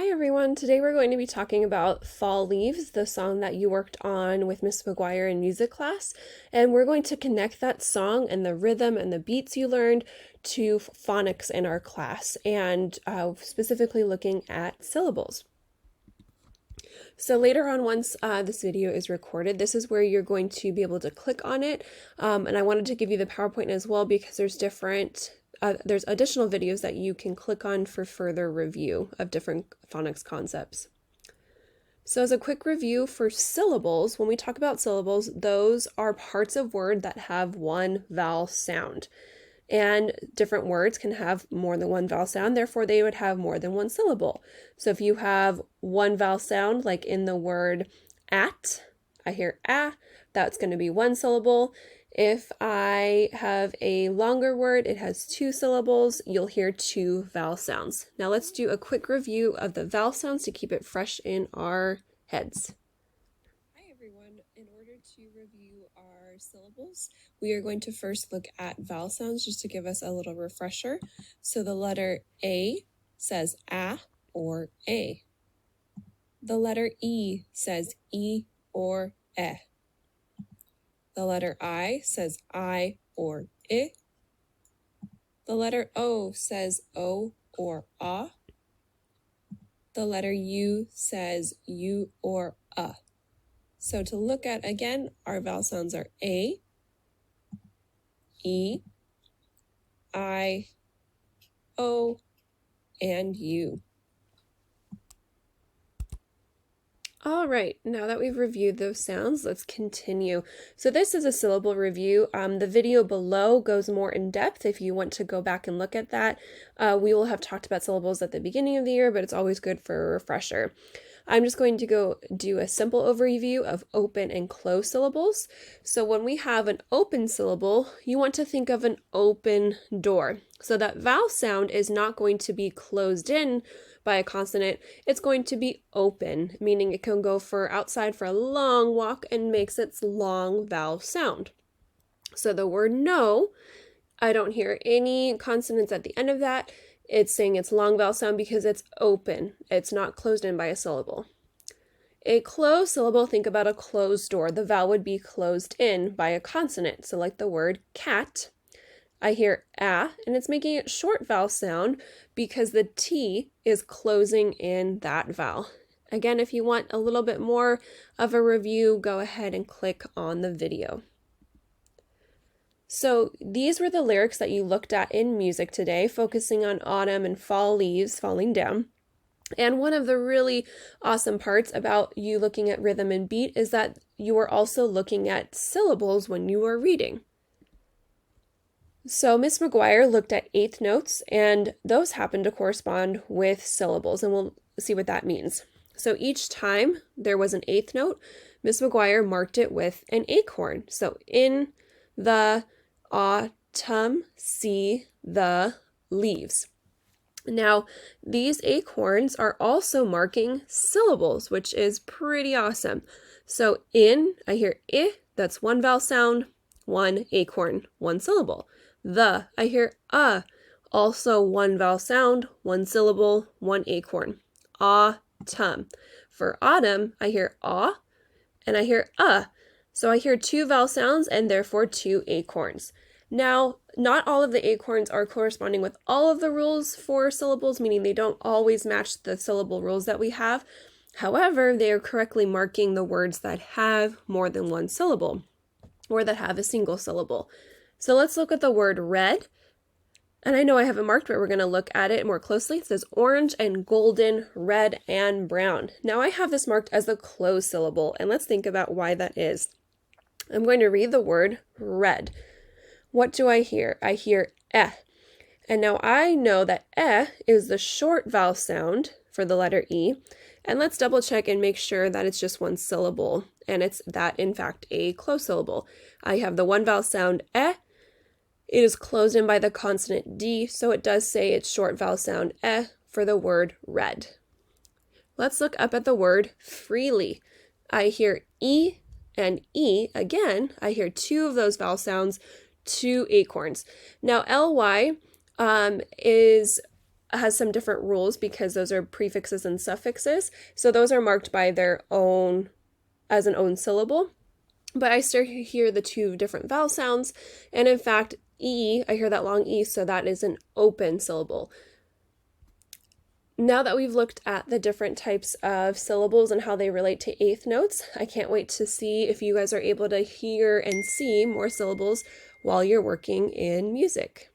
Hi everyone, today we're going to be talking about Fall Leaves, the song that you worked on with Miss McGuire in music class, and we're going to connect that song and the rhythm and the beats you learned to phonics in our class, and specifically looking at syllables. So later on, once this video is recorded, this is where you're going to be able to click on it, and I wanted to give you the PowerPoint as well because there's additional videos that you can click on for further review of different phonics concepts. So as a quick review for syllables, when we talk about syllables, those are parts of word that have one vowel sound. And different words can have more than one vowel sound, therefore they would have more than one syllable. So if you have one vowel sound, like in the word at, I hear ah, that's going to be one syllable. If I have a longer word, it has two syllables, you'll hear two vowel sounds. Now let's do a quick review of the vowel sounds to keep it fresh in our heads. Hi everyone, in order to review our syllables, we are going to first look at vowel sounds just to give us a little refresher. So the letter A says ah or a. The letter E says e or eh. The letter I says I or I. The letter O says O or ah. The letter U says U or So to look at again, our vowel sounds are A, E, I, O, and U. All right, now that we've reviewed those sounds, let's continue. So this is a syllable review. The video below goes more in depth if you want to go back and look at that. We will have talked about syllables at the beginning of the year, but it's always good for a refresher. I'm just going to go do a simple overview of open and closed syllables. So when we have an open syllable, you want to think of an open door. So that vowel sound is not going to be closed in by a consonant, it's going to be open, meaning it can go outside for a long walk and makes its long vowel sound. So the word no, I don't hear any consonants at the end of that. It's saying it's long vowel sound because it's open. It's not closed in by a syllable. A closed syllable, think about a closed door. The vowel would be closed in by a consonant. So like the word cat, I hear ah, and it's making it short vowel sound because the T is closing in that vowel. Again, if you want a little bit more of a review, go ahead and click on the video. So these were the lyrics that you looked at in music today, focusing on autumn and fall leaves falling down. And one of the really awesome parts about you looking at rhythm and beat is that you are also looking at syllables when you are reading. So Miss McGuire looked at eighth notes, and those happen to correspond with syllables, and we'll see what that means. So each time there was an eighth note, Miss McGuire marked it with an acorn. So in the autumn, see the leaves. Now, these acorns are also marking syllables, which is pretty awesome. So in, I hear I, that's one vowel sound, one acorn, one syllable. The, I hear also one vowel sound, one syllable, one acorn. Autumn. For autumn, I hear aw, and I hear So I hear two vowel sounds and therefore two acorns. Now, not all of the acorns are corresponding with all of the rules for syllables, meaning they don't always match the syllable rules that we have. However, they are correctly marking the words that have more than one syllable or that have a single syllable. So let's look at the word red. And I know I have it marked, but we're going to look at it more closely. It says orange and golden, red and brown. Now I have this marked as a closed syllable, and let's think about why that is. I'm going to read the word red. What do I hear? I hear eh. And now I know that eh is the short vowel sound for the letter E. And let's double check and make sure that it's just one syllable, and it's that, in fact, a closed syllable. I have the one vowel sound eh. It is closed in by the consonant D, so it does say it's short vowel sound eh for the word red. Let's look up at the word freely. I hear E and E. Again, I hear two of those vowel sounds, two acorns. Now, ly is has some different rules because those are prefixes and suffixes. So those are marked by their own, as an own syllable. But I still hear the two different vowel sounds. And in fact, E, I hear that long E, so that is an open syllable. Now that we've looked at the different types of syllables and how they relate to eighth notes, I can't wait to see if you guys are able to hear and see more syllables while you're working in music.